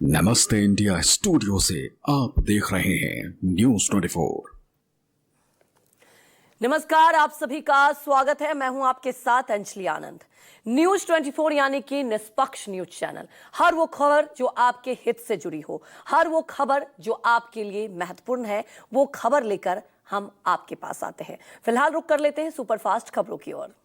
नमस्ते India studio से आप देख रहे हैं न्यूज 24। नमस्कार, आप सभी का स्वागत है। मैं हूं आपके साथ अंजलि आनंद। न्यूज 24 यानी कि निष्पक्ष न्यूज चैनल। हर वो खबर जो आपके हित से जुड़ी हो, हर वो खबर जो आपके लिए महत्वपूर्ण है, वो खबर लेकर हम आपके पास आते हैं। फिलहाल रुक कर लेते हैं सुपरफास्ट खबरों की ओर।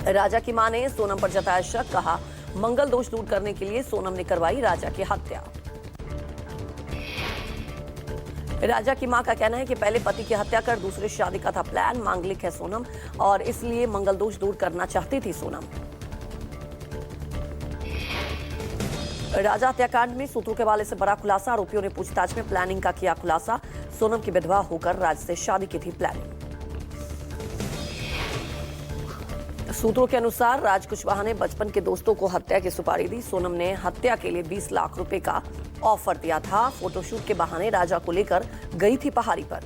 राजा की मां ने सोनम पर जताया शक, कहा मंगल दोष दूर करने के लिए सोनम ने करवाई राजा की हत्या। राजा की मां का कहना है कि पहले पति की हत्या कर दूसरे शादी का था प्लान। मांगलिक है सोनम और इसलिए मंगल दोष दूर करना चाहती थी सोनम। राजा हत्याकांड में सूत्रों के हवाले से बड़ा खुलासा। आरोपियों ने पूछताछ में प्लानिंग का किया खुलासा। सोनम की विधवा होकर राज से शादी की थी प्लानिंग। सूत्रों के अनुसार राज कुशवाहा ने बचपन के दोस्तों को हत्या की सुपारी दी। सोनम ने हत्या के लिए 20 लाख रुपए का ऑफर दिया था। फोटोशूट के बहाने राजा को लेकर गई थी पहाड़ी पर।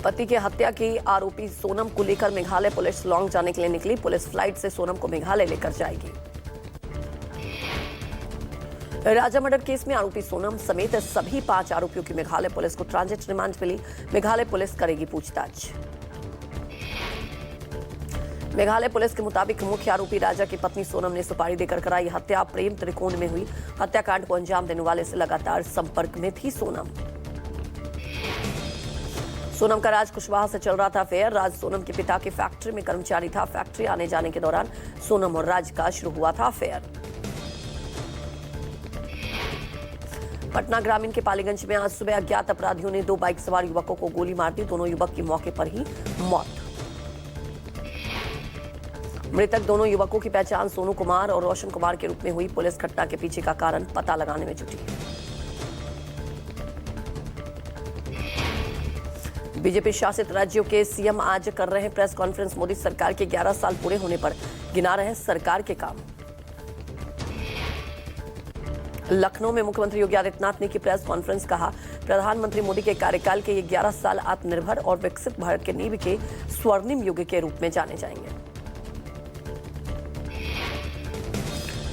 पति की हत्या की आरोपी सोनम को लेकर मेघालय पुलिस शिलांग जाने के लिए निकली। पुलिस फ्लाइट से सोनम को मेघालय लेकर जाएगी। राजा मर्डर केस में आरोपी सोनम समेत सभी 5 आरोपियों की मेघालय पुलिस को ट्रांजिट रिमांड मिली। मेघालय पुलिस करेगी पूछताछ। मेघालय पुलिस के मुताबिक मुख्य आरोपी राजा की पत्नी सोनम ने सुपारी देकर कराई हत्या। प्रेम त्रिकोण में हुई हत्याकांड को अंजाम देने वाले से लगातार संपर्क में थी सोनम। सोनम का राज कुशवाहा से चल रहा था अफेयर। राज सोनम के पिता की फैक्ट्री में कर्मचारी था। फैक्ट्री आने जाने के दौरान सोनम और राज का शुरू हुआ था अफेयर। पटना ग्रामीण के पालीगंज में आज सुबह अज्ञात अपराधियों ने 2 बाइक सवार युवकों को गोली मार दी। दोनों युवक की मौके पर ही मौत। मृतक दोनों युवकों की पहचान सोनू कुमार और रोशन कुमार के रूप में हुई। पुलिस घटना के पीछे का कारण पता लगाने में जुटी। बीजेपी शासित राज्यों के सीएम आज कर रहे हैं प्रेस कॉन्फ्रेंस। मोदी सरकार के 11 साल पूरे होने पर गिना रहे हैं सरकार के काम। लखनऊ में मुख्यमंत्री योगी आदित्यनाथ ने की प्रेस कॉन्फ्रेंस। कहा प्रधानमंत्री मोदी के कार्यकाल के ये 11 साल आत्मनिर्भर और विकसित भारत के नींव के स्वर्णिम युग के रूप में जाने जाएंगे।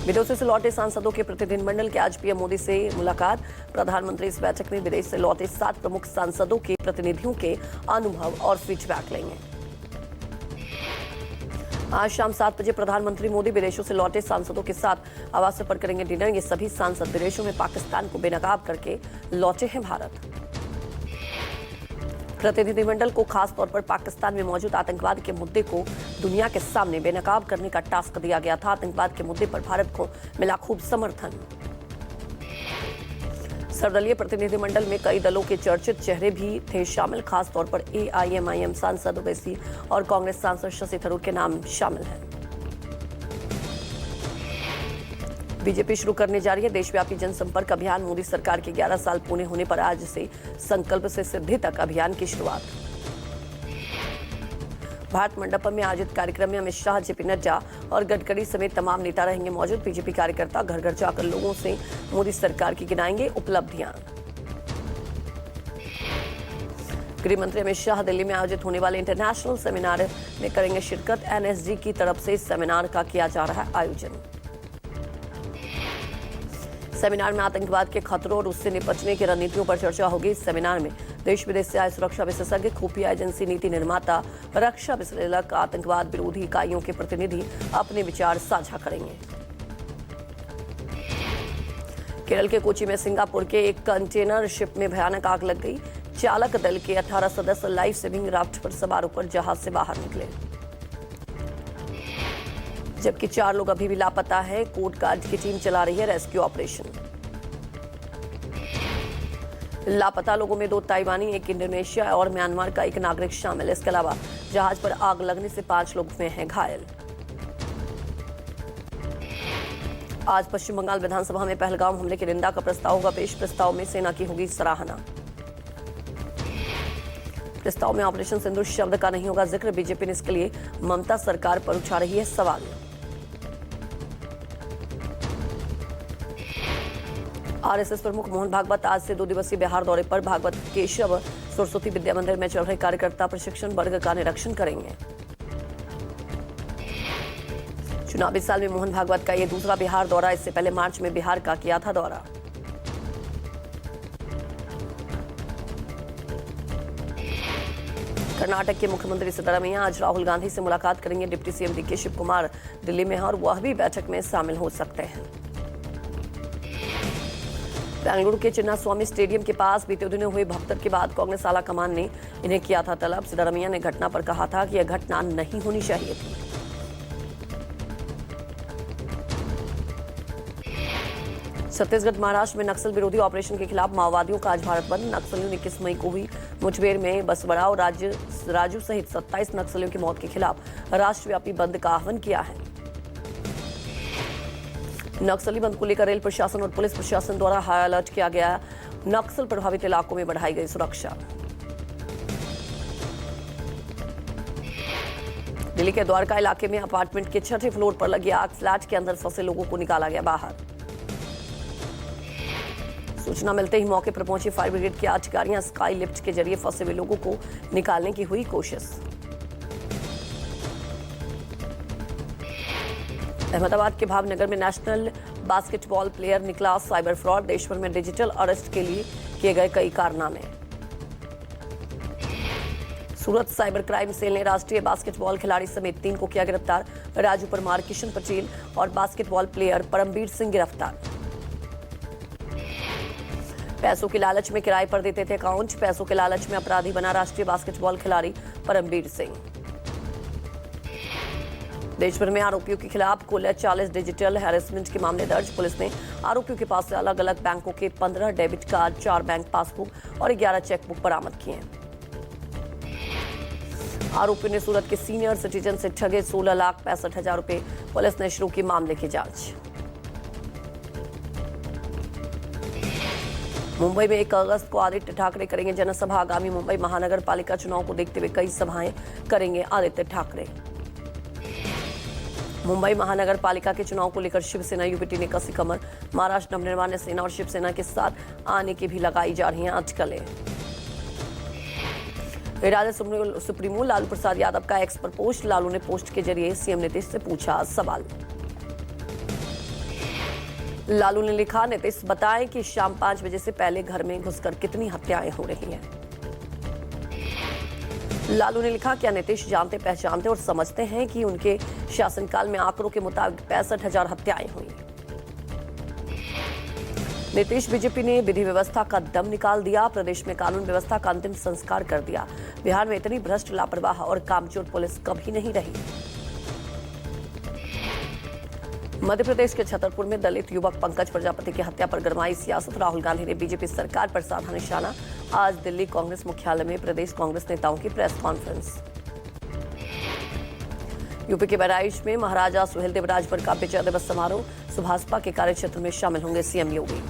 विदेशों से लौटे सांसदों के प्रतिनिधिमंडल की आज पीएम मोदी से मुलाकात। प्रधानमंत्री इस बैठक में विदेश से लौटे 7 प्रमुख सांसदों के प्रतिनिधियों के अनुभव और फीडबैक लेंगे। आज शाम 7 बजे प्रधानमंत्री मोदी विदेशों से लौटे सांसदों के साथ आवास पर करेंगे डिनर। ये सभी सांसद विदेशों में पाकिस्तान को बेनकाब करके लौटे हैं भारत। प्रतिनिधिमंडल को खास तौर पर पाकिस्तान में मौजूद आतंकवाद के मुद्दे को दुनिया के सामने बेनकाब करने का टास्क दिया गया था। आतंकवाद के मुद्दे पर भारत को मिला खूब समर्थन। सर्वदलीय प्रतिनिधिमंडल में कई दलों के चर्चित चेहरे भी थे शामिल। खास तौर पर एआईएमआईएम सांसद ओवैसी और कांग्रेस सांसद शशि थरूर के नाम शामिल हैं। बीजेपी शुरू करने जा रही है देशव्यापी जनसंपर्क अभियान। मोदी सरकार के 11 साल पूरे होने पर आज से संकल्प से सिद्धि तक अभियान की शुरुआत। भारत मंडपम में आयोजित कार्यक्रम में अमित शाह, जेपी नड्डा और गडकरी समेत तमाम नेता रहेंगे मौजूद। बीजेपी कार्यकर्ता घर घर जाकर लोगों से मोदी सरकार की गिनाएंगे उपलब्धियां। गृह मंत्री अमित शाह दिल्ली में आयोजित होने वाले इंटरनेशनल सेमिनार में करेंगे शिरकत। एनएसजी की तरफ से इस सेमिनार का किया जा रहा है आयोजन। सेमिनार में आतंकवाद के खतरों और उससे निपटने की रणनीतियों पर चर्चा होगी। इस सेमिनार में देश विदेश से आए सुरक्षा विशेषज्ञ, खुफिया एजेंसी, नीति निर्माता, रक्षा विश्लेषक, आतंकवाद विरोधी इकाइयों के प्रतिनिधि अपने विचार साझा करेंगे। केरल के कोची में सिंगापुर के एक कंटेनर शिप में भयानक आग लग गई। चालक दल के 18 सदस्य लाइफ सेविंग राफ्ट पर सवार होकर जहाज से बाहर निकले, जबकि 4 लोग अभी भी लापता हैं। कोस्ट गार्ड की टीम चला रही है रेस्क्यू ऑपरेशन। लापता लोगों में 2 ताइवानी, 1 इंडोनेशिया और म्यांमार का 1 नागरिक शामिल। इसके अलावा जहाज पर आग लगने से 5 लोग हुए हैं घायल। आज पश्चिम बंगाल विधानसभा में पहलगाम हमले की निंदा का प्रस्ताव होगा पेश। प्रस्ताव में सेना की होगी सराहना। प्रस्ताव में ऑपरेशन सिंदूर शब्द का नहीं होगा जिक्र। बीजेपी ने इसके लिए ममता सरकार पर उठा रही है सवाल। आरएसएस प्रमुख मोहन भागवत आज से 2 दिवसीय बिहार दौरे पर। भागवत केशव सरस्वती विद्या मंदिर में चल रहे कार्यकर्ता प्रशिक्षण वर्ग का निरीक्षण करेंगे। चुनावी साल में मोहन भागवत का ये दूसरा बिहार दौरा, इससे पहले मार्च में बिहार का किया था दौरा। कर्नाटक के मुख्यमंत्री सिद्धरामैया आज राहुल गांधी से मुलाकात करेंगे। Deputy CM DK Shiv Kumar Delhi में हैं और वह भी बैठक में शामिल हो सकते हैं। बेंगलुरु के चिन्नास्वामी स्टेडियम के पास बीते दिनों हुई भगदड़ के बाद कांग्रेस आला कमान ने इन्हें किया था तलब। सिद्धरामैया ने घटना पर कहा था कि यह घटना नहीं होनी चाहिए थी। छत्तीसगढ़ महाराष्ट्र में नक्सल विरोधी ऑपरेशन के खिलाफ माओवादियों का आज भारत बंद। नक्सलियों ने 21 मई को हुई मुठभेड़ में बसवड़ा और राजू सहित 27 नक्सलियों की मौत के खिलाफ राष्ट्रव्यापी बंद का आह्वान किया है। नक्सली बंद को लेकर रेल प्रशासन और पुलिस प्रशासन द्वारा हाई अलर्ट किया गया। नक्सल प्रभावित इलाकों में बढ़ाई गई सुरक्षा। दिल्ली के द्वारका इलाके में अपार्टमेंट के 6ठे फ्लोर पर लगी आग, फ्लैट के अंदर फंसे लोगों को निकाला गया बाहर। सूचना मिलते ही मौके पर पहुंची फायर ब्रिगेड की 8 गाड़ियां स्काई लिफ्ट के जरिए फंसे हुए लोगों को निकालने की हुई कोशिश। अहमदाबाद के भावनगर में नेशनल बास्केटबॉल प्लेयर निकला साइबर फ्रॉड। देश भर में डिजिटल अरेस्ट के लिए किए गए कई कारनामे। सूरत साइबर क्राइम सेल ने राष्ट्रीय बास्केटबॉल खिलाड़ी समेत 3 को किया गिरफ्तार। राजू परमार, किशन पटेल और बास्केटबॉल प्लेयर परमवीर सिंह गिरफ्तार। पैसों की लालच में किराए पर देते थे अकाउंट। पैसों के लालच में अपराधी बना राष्ट्रीय बास्केटबॉल खिलाड़ी परमवीर सिंह। देश भर में आरोपियों के खिलाफ कुल 40 डिजिटल हैरेसमेंट के मामले दर्ज। पुलिस ने आरोपियों के पास से अलग अलग बैंकों के 15 डेबिट कार्ड, 4 बैंक पासबुक और 11 चेकबुक बरामद किए हैं। आरोपियों ने सूरत के सीनियर सिटीजन से ठगे 16,65,000 रुपए। पुलिस ने शुरू की मामले की जांच। मुंबई में 1 अगस्त को आदित्य ठाकरे करेंगे जनसभा। आगामी मुंबई महानगर पालिका चुनाव को देखते हुए कई सभाएं करेंगे आदित्य ठाकरे। मुंबई महानगर पालिका के चुनाव को लेकर शिवसेना यूपीटी ने कसी कमर। महाराष्ट्र नवनिर्माण सेना और शिवसेना के साथ आने की भी लगाई जा रही हैं अटकलें। राजद सुप्रीमो लालू प्रसाद यादव का एक्स पर पोस्ट। लालू ने पोस्ट के जरिए सीएम नीतीश से पूछा सवाल। लालू ने लिखा, नीतीश बताएं कि शाम 5 बजे से पहले घर में घुसकर कितनी हत्याएं हो रही हैं। लालू ने लिखा, क्या नीतीश जानते पहचानते और समझते हैं कि उनके शासनकाल में आंकड़ों के मुताबिक 65,000 हत्याएं हुई। नीतीश, बीजेपी ने विधि व्यवस्था का दम निकाल दिया। प्रदेश में कानून व्यवस्था का अंतिम संस्कार कर दिया। बिहार में इतनी भ्रष्ट, लापरवाह और कामचोर पुलिस कभी नहीं रही। मध्य प्रदेश के छतरपुर में दलित युवक पंकज प्रजापति की हत्या पर गरमाई सियासत। राहुल गांधी ने बीजेपी सरकार पर साधा निशाना। आज दिल्ली कांग्रेस मुख्यालय में प्रदेश कांग्रेस नेताओं की प्रेस कॉन्फ्रेंस। यूपी के बहराइच में महाराजा सुहेलदेव राजभर का विजय दिवस समारोह। सुभाषपा के कार्यक्षेत्र में शामिल होंगे सीएम योगी।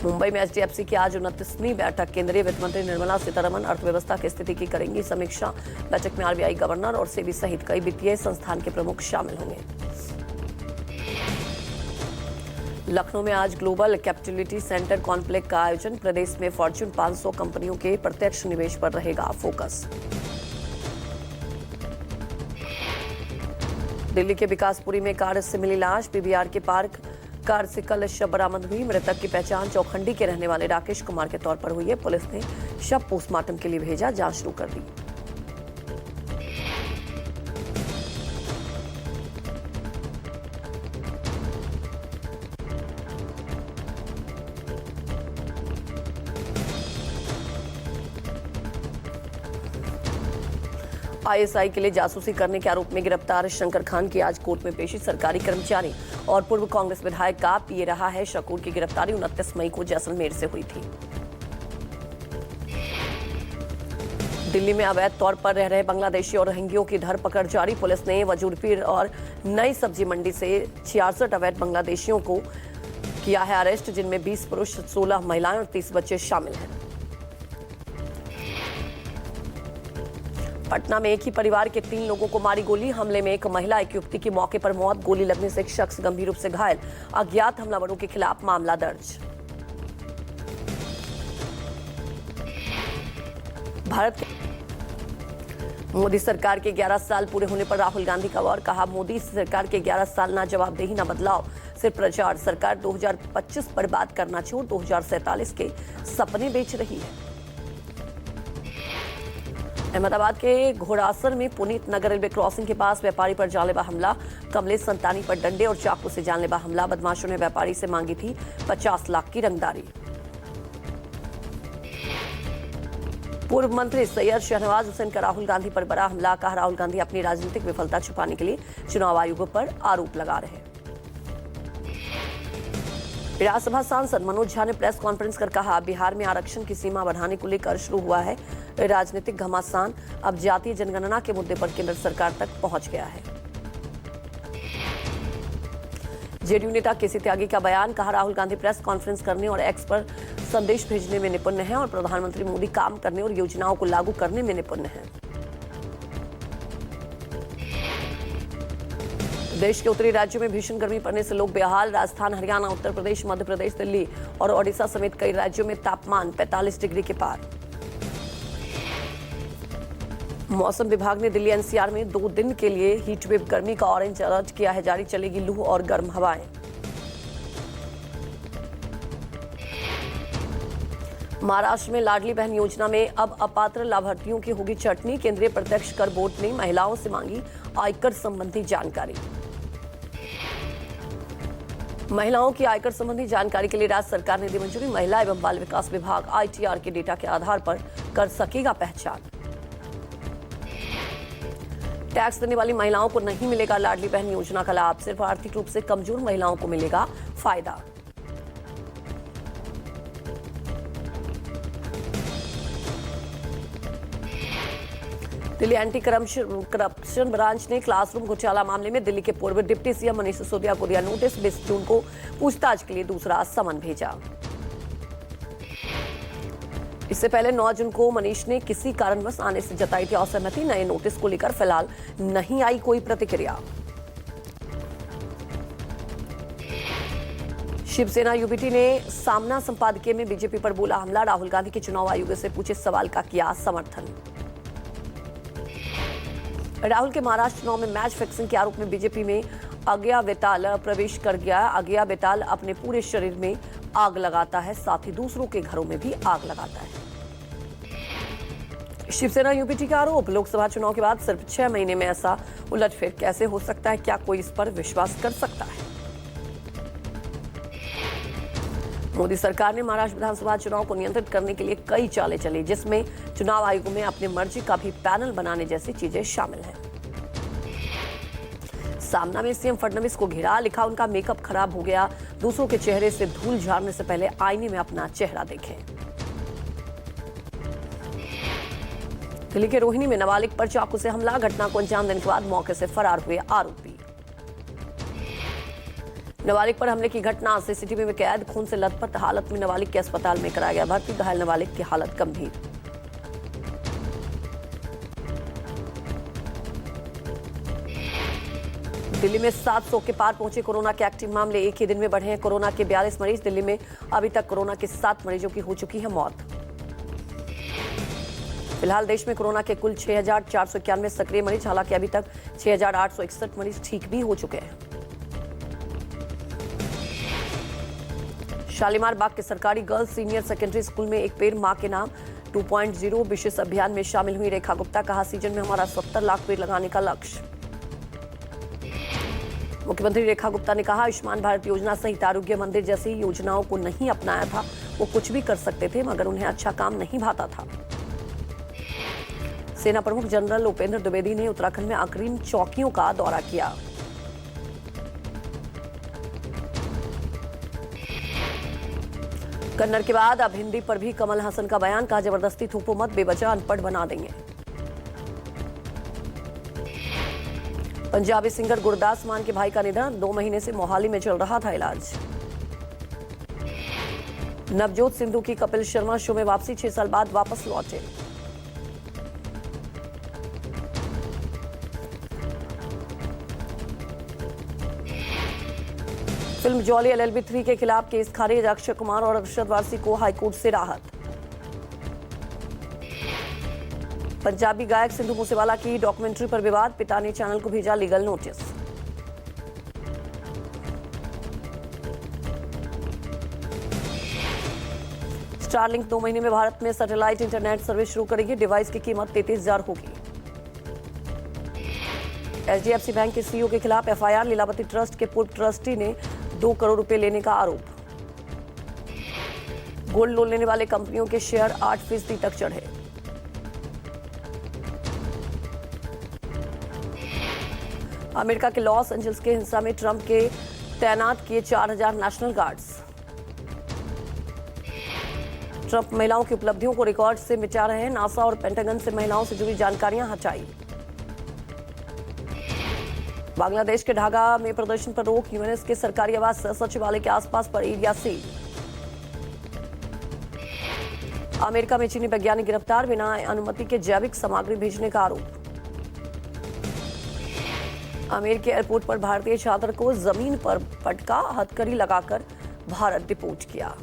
मुंबई में एचडीएफसी की आज 29वीं बैठक। केंद्रीय वित्त मंत्री निर्मला सीतारमण अर्थव्यवस्था की स्थिति की करेंगी समीक्षा। बैठक में आरबीआई गवर्नर और सेबी सहित कई वित्तीय संस्थान के प्रमुख शामिल होंगे। लखनऊ में आज ग्लोबल कैपिटलिटी सेंटर कॉन्क्लेव का आयोजन। प्रदेश में फॉर्च्यून 500 कंपनियों के प्रत्यक्ष निवेश पर रहेगा फोकस। दिल्ली के विकासपुरी में कार से मिली लाश। पीवीआर के पार्क कार से कल शव बरामद हुई। मृतक की पहचान चौखंडी के रहने वाले राकेश कुमार के तौर पर हुई है। पुलिस ने शव पोस्टमार्टम के लिए भेजा, जांच शुरू कर दी। आईएसआई के लिए जासूसी करने के आरोप में गिरफ्तार शंकर खान की आज कोर्ट में पेशी। सरकारी कर्मचारी और पूर्व कांग्रेस विधायक का पीए रहा है। शकूर की गिरफ्तारी 29 मई को जैसलमेर से हुई थी। दिल्ली में अवैध तौर पर रह रहे बांग्लादेशी और रोहिंग्यों की धरपकड़ जारी। पुलिस ने वजूरपीर और नई सब्जी मंडी से 66 अवैध बांग्लादेशियों को किया है अरेस्ट, जिनमें 20 पुरुष, 16 महिलाएं और 30 बच्चे शामिल हैं। पटना में एक ही परिवार के 3 लोगों को मारी गोली। हमले में एक महिला, एक युवती की मौके पर मौत। गोली लगने से एक शख्स गंभीर रूप से घायल। अज्ञात हमलावरों के खिलाफ मामला दर्ज। मोदी सरकार के 11 साल पूरे होने पर राहुल गांधी का वार, कहा मोदी सरकार के 11 साल ना जवाबदेही ना बदलाव, सिर्फ प्रचार। सरकार 2025 पर बात करना छोड़ 2047 के सपने बेच रही है। अहमदाबाद के घोड़ासर में पुनीत नगर रेलवे क्रॉसिंग के पास व्यापारी पर जानलेवा हमला, कमलेश संतानी पर डंडे और चाकू से जानलेवा हमला। बदमाशों ने व्यापारी से मांगी थी 50 लाख की रंगदारी। पूर्व मंत्री सैयद शहनवाज हुसैन का राहुल गांधी पर बड़ा हमला, कहा राहुल गांधी अपनी राजनीतिक विफलता छुपाने के लिए चुनाव आयोग पर आरोप लगा रहे हैं। राज्यसभा सांसद मनोज झा ने प्रेस कॉन्फ्रेंस कर कहा, बिहार में आरक्षण की सीमा बढ़ाने को लेकर शुरू हुआ है राजनीतिक घमासान, अब जातीय जनगणना के मुद्दे पर केंद्र सरकार तक पहुंच गया है। जेडीयू नेता केसी त्यागी का बयान, कहा राहुल गांधी प्रेस कॉन्फ्रेंस करने और एक्स पर संदेश भेजने में निपुण हैं और प्रधानमंत्री मोदी काम करने और योजनाओं को लागू करने में निपुण हैं। देश के उत्तरी राज्यों में भीषण गर्मी पड़ने से लोग बेहाल, राजस्थान, हरियाणा, उत्तर प्रदेश, मध्य प्रदेश, दिल्ली और ओडिशा समेत कई राज्यों में तापमान 45 डिग्री के पार। मौसम विभाग ने दिल्ली एनसीआर में 2 दिन के लिए हीटवेव गर्मी का ऑरेंज अलर्ट किया है जारी, चलेगी लू और गर्म हवाएं। महाराष्ट्र में लाडली बहन योजना में अब अपात्र लाभार्थियों की होगी छंटनी, केंद्रीय प्रत्यक्ष कर बोर्ड ने महिलाओं से मांगी आयकर संबंधी जानकारी। महिलाओं की आयकर संबंधी जानकारी के लिए राज्य सरकार ने दी मंजूरी, महिला एवं बाल विकास विभाग आईटीआर के डेटा के आधार पर कर सकेगा पहचान। टैक्स देने वाली महिलाओं को नहीं मिलेगा लाडली बहन योजना का लाभ, सिर्फ आर्थिक रूप से कमजोर महिलाओं को मिलेगा फायदा। दिल्ली एंटी करप्शन ब्रांच ने क्लासरूम घोटाला मामले में दिल्ली के पूर्व डिप्टी सीएम मनीष सिसोदिया को दिया नोटिस, 20 जून को पूछताछ के लिए दूसरा समन भेजा। इससे पहले 9 जून को मनीष ने किसी कारणवश आने से जताई थी असहमति, नए नोटिस को लेकर फिलहाल नहीं आई कोई प्रतिक्रिया। शिवसेना यूबीटी ने सामना संपादकीय में बीजेपी पर बोला हमला, राहुल गांधी के चुनाव आयोग से पूछे सवाल का किया समर्थन। राहुल के महाराष्ट्र चुनाव में मैच फिक्सिंग के आरोप में बीजेपी में अज्ञा बेताल प्रवेश कर गया। अज्ञा बेताल अपने पूरे शरीर में आग लगाता है, साथ ही दूसरों के घरों में भी आग लगाता है। शिवसेना यूबीटी का आरोप, लोकसभा चुनाव के बाद सिर्फ 6 महीने में ऐसा उलटफेर कैसे हो सकता है, क्या कोई इस पर विश्वास कर सकता है। मोदी सरकार ने महाराष्ट्र विधानसभा चुनाव को नियंत्रित करने के लिए कई चालें चली, जिसमें चुनाव आयोग में अपने मर्जी का भी पैनल बनाने जैसी चीजें शामिल हैं। सामना में सीएम फडणवीस को घेरा, लिखा उनका मेकअप खराब हो गया, दूसरों के चेहरे से धूल झाड़ने से पहले आईने में अपना चेहरा देखें। दिल्ली के रोहिणी में नाबालिग पर चाकू से हमला, घटना को अंजाम देने के बाद मौके से फरार हुए आरोपी। नाबालिग पर हमले की घटना सीसीटीवी में कैद, खून से लथपथ हालत में नाबालिग के अस्पताल में कराया गया भर्ती, घायल नाबालिग की हालत गंभीर। दिल्ली में 700 के पार पहुंचे कोरोना के एक्टिव मामले, एक ही दिन में बढ़े हैं कोरोना के 42 मरीज। दिल्ली में अभी तक कोरोना के 7 मरीजों की हो चुकी है मौत। फिलहाल देश में कोरोना के कुल 6,491 सक्रिय मरीज, हालांकि अभी तक 6,861 मरीज ठीक भी हो चुके हैं। शालीमार बाग के सरकारी गर्ल्स सीनियर सेकेंडरी स्कूल में एक पेड़ मां के नाम 2.0 विशेष अभियान में शामिल हुई रेखा गुप्ता, कहा सीजन में हमारा 70 लाख पेड़ लगाने का लक्ष्य। मुख्यमंत्री रेखा गुप्ता ने कहा आयुष्मान भारत योजना सहित आरोग्य मंदिर जैसी योजनाओं को नहीं अपनाया था, वो कुछ भी कर सकते थे मगर उन्हें अच्छा काम नहीं भाता था। सेना प्रमुख जनरल उपेंद्र द्विवेदी ने उत्तराखंड में अग्रिम चौकियों का दौरा किया। कन्नड़ के बाद अब हिंदी पर भी कमल हसन का बयान, कहा जबरदस्ती थोपो मत, बेवजह अनपढ़ बना देंगे। पंजाबी सिंगर गुरदास मान के भाई का निधन, 2 महीने से मोहाली में चल रहा था इलाज। नवजोत सिद्धू की कपिल शर्मा शो में वापसी, 6 साल बाद वापस लौटे। फिल्म जॉली LLB 3 के खिलाफ केस खारिज, अक्षय कुमार और अरशद वारसी को हाईकोर्ट से राहत। पंजाबी गायक सिद्धू मूसेवाला की डॉक्यूमेंट्री पर विवाद, पिता ने चैनल को भेजा लीगल नोटिस। स्टारलिंक 2 महीने में भारत में सैटेलाइट इंटरनेट सर्विस शुरू करेगी, डिवाइस की कीमत 33,000 होगी। एचडीएफसी बैंक के सीईओ के खिलाफ एफआईआर, लीलावती ट्रस्ट के पूर्व ट्रस्टी ने 2 करोड़ रुपए लेने का आरोप। गोल्ड लोन लेने वाले कंपनियों के शेयर 8% तक चढ़े। अमेरिका के लॉस एंजल्स के हिंसा में ट्रंप के तैनात किए 4,000 नेशनल गार्ड्स। ट्रंप महिलाओं की उपलब्धियों को रिकॉर्ड से मिटा रहे हैं, नासा और पेंटागन से महिलाओं से जुड़ी जानकारियां हटाई। बांग्लादेश के ढाका में प्रदर्शन पर रोक, यूएनएस के सरकारी आवास सचिवालय के आसपास पर एरिया सील। अमेरिका में चीनी वैज्ञानिक गिरफ्तार, बिना अनुमति के जैविक सामग्री भेजने का आरोप। अमेरिकी एयरपोर्ट पर भारतीय छात्र को जमीन पर पटका, हथकड़ी लगाकर भारत डिपोर्ट किया।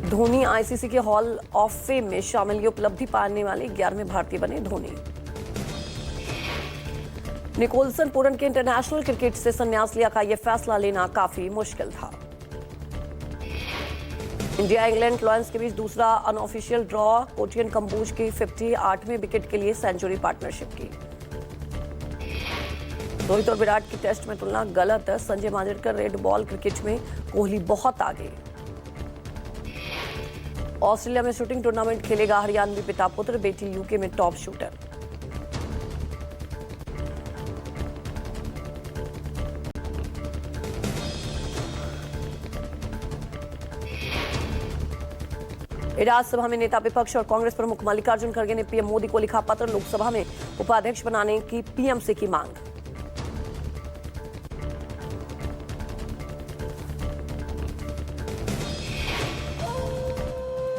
धोनी आईसीसी के हॉल ऑफ फेम में शामिल, ये उपलब्धि पाने वाले 11वें भारतीय बने धोनी। निकोलसन पूरन के इंटरनेशनल क्रिकेट से संन्यास लिया का यह फैसला लेना काफी मुश्किल था। इंडिया इंग्लैंड लॉयंस के बीच दूसरा अनऑफिशियल ड्रॉ, कोटियन कंबोज की 58वें विकेट के लिए सेंचुरी पार्टनरशिप की। रोहित और विराट की टेस्ट में तुलना गलत, Sanjay Manjrekar red ball cricket में कोहली बहुत आगे। ऑस्ट्रेलिया में शूटिंग टूर्नामेंट खेलेगा हरियाणवी पिता पुत्र, बेटी यूके में टॉप शूटर। राज्यसभा में नेता विपक्ष और कांग्रेस प्रमुख मल्लिकार्जुन खड़गे ने पीएम मोदी को लिखा पत्र, लोकसभा में उपाध्यक्ष बनाने की पीएम से की मांग।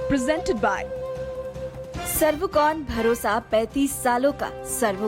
प्रेजेंटेड बाय सर्वकॉन, भरोसा 35 सालों का।